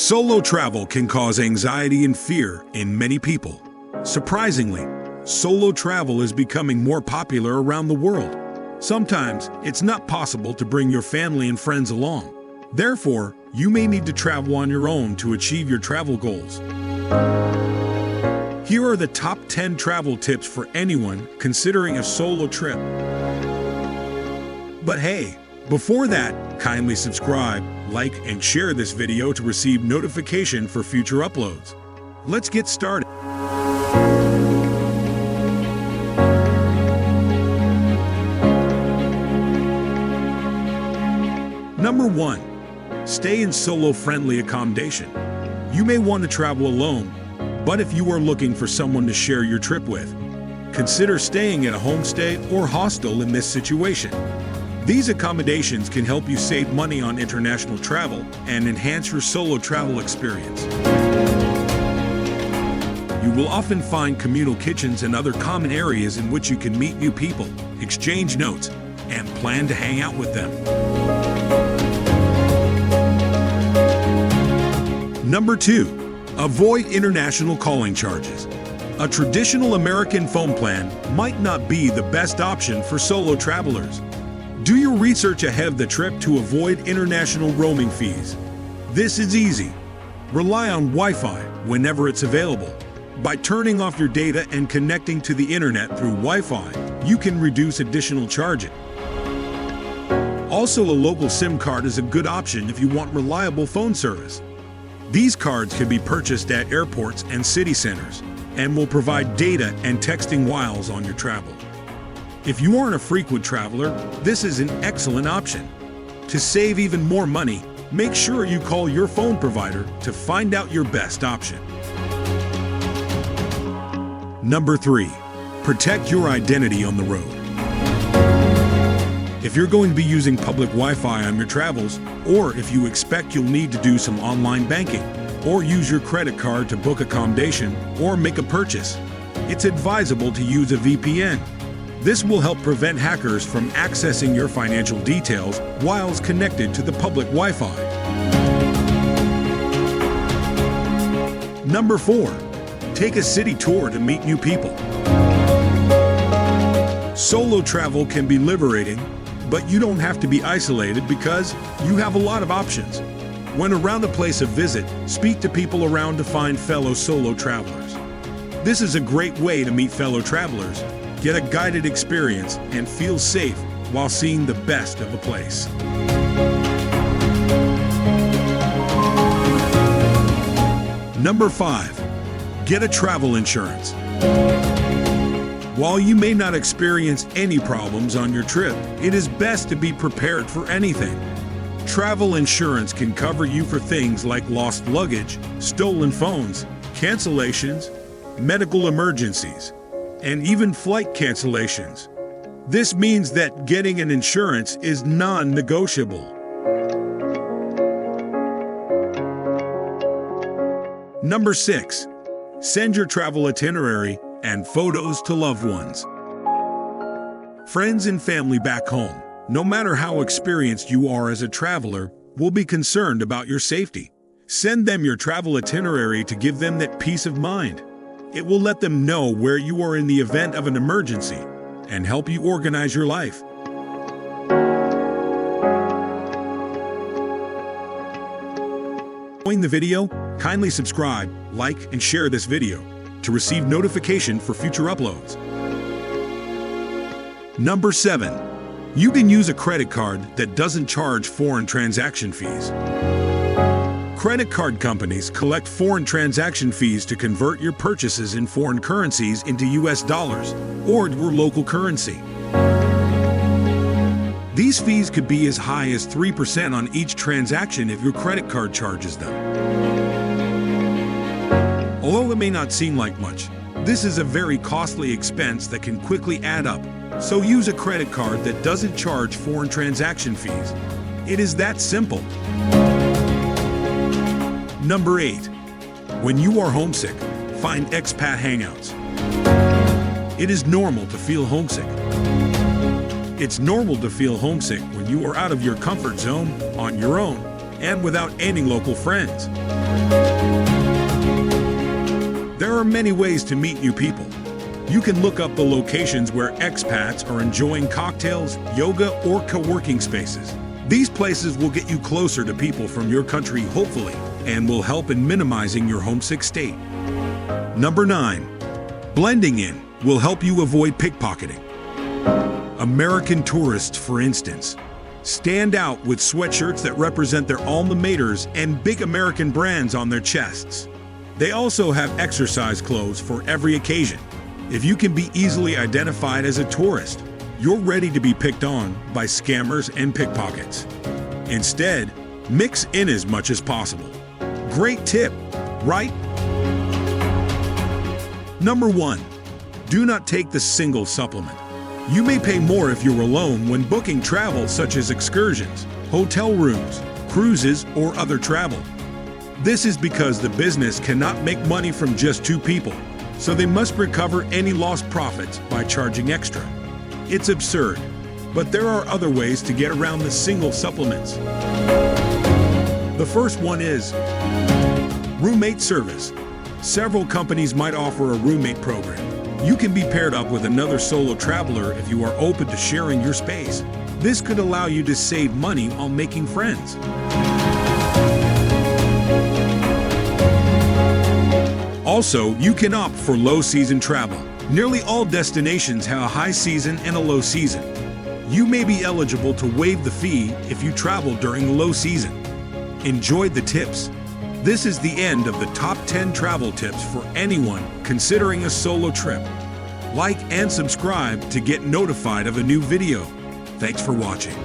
Solo travel can cause anxiety and fear in many people. Surprisingly, solo travel is becoming more popular around the world. Sometimes, it's not possible to bring your family and friends along. Therefore, you may need to travel on your own to achieve your travel goals. Here are the top 10 travel tips for anyone considering a solo trip. But hey, before that, kindly subscribe, like, and share this video to receive notification for future uploads. Let's get started. Number 1. Stay in solo-friendly accommodation. You may want to travel alone, but if you are looking for someone to share your trip with, consider staying at a homestay or hostel in this situation. These accommodations can help you save money on international travel and enhance your solo travel experience. You will often find communal kitchens and other common areas in which you can meet new people, exchange notes, and plan to hang out with them. Number 2. Avoid international calling charges. A traditional American phone plan might not be the best option for solo travelers. Do your research ahead of the trip to avoid international roaming fees. This is easy. Rely on Wi-Fi whenever it's available. By turning off your data and connecting to the internet through Wi-Fi, you can reduce additional charges. Also, a local SIM card is a good option if you want reliable phone service. These cards can be purchased at airports and city centers and will provide data and texting whiles on your travel. If you aren't a frequent traveler, this is an excellent option. To save even more money, make sure you call your phone provider to find out your best option. Number 3. Protect your identity on the road. If you're going to be using public Wi-Fi on your travels, or if you expect you'll need to do some online banking, or use your credit card to book accommodation or make a purchase, it's advisable to use a VPN. This will help prevent hackers from accessing your financial details whilst connected to the public Wi-Fi. Number 4. Take a city tour to meet new people. Solo travel can be liberating, but you don't have to be isolated because you have a lot of options. When around a place of visit, speak to people around to find fellow solo travelers. This is a great way to meet fellow travelers, get a guided experience, and feel safe while seeing the best of a place. Number 5. Get a travel insurance. While you may not experience any problems on your trip, it is best to be prepared for anything. Travel insurance can cover you for things like lost luggage, stolen phones, cancellations, medical emergencies, and even flight cancellations. This means that getting an insurance is non-negotiable. Number 6. Send your travel itinerary and photos to loved ones. Friends and family back home, no matter how experienced you are as a traveler, will be concerned about your safety. Send them your travel itinerary to give them that peace of mind. It will let them know where you are in the event of an emergency and help you organize your life. Enjoying the video? Kindly subscribe, like, and share this video to receive notification for future uploads. Number 7. You can use a credit card that doesn't charge foreign transaction fees. Credit card companies collect foreign transaction fees to convert your purchases in foreign currencies into US dollars or your local currency. These fees could be as high as 3% on each transaction if your credit card charges them. Although it may not seem like much, this is a very costly expense that can quickly add up, so use a credit card that doesn't charge foreign transaction fees. It is that simple. Number 8. When you are homesick, find expat hangouts. It is normal to feel homesick. It's normal to feel homesick when you are out of your comfort zone, on your own, and without any local friends. There are many ways to meet new people. You can look up the locations where expats are enjoying cocktails, yoga, or co-working spaces. These places will get you closer to people from your country, hopefully, and will help in minimizing your homesick state. Number 9. Blending in will help you avoid pickpocketing. American tourists, for instance, stand out with sweatshirts that represent their alma maters and big American brands on their chests. They also have exercise clothes for every occasion. If you can be easily identified as a tourist, you're ready to be picked on by scammers and pickpockets. Instead, mix in as much as possible. Great tip, right? Number 1. Do not take the single supplement. You may pay more if you're alone when booking travel such as excursions, hotel rooms, cruises, or other travel. This is because the business cannot make money from just 2 people, so they must recover any lost profits by charging extra. It's absurd, but there are other ways to get around the single supplements. The first one is roommate service. Several companies might offer a roommate program. You can be paired up with another solo traveler if you are open to sharing your space. This could allow you to save money on making friends. Also, you can opt for low-season travel. Nearly all destinations have a high season and a low season. You may be eligible to waive the fee if you travel during low season. Enjoy the tips. This is the end of the top 10 travel tips for anyone considering a solo trip. Like and subscribe to get notified of a new video. Thanks for watching.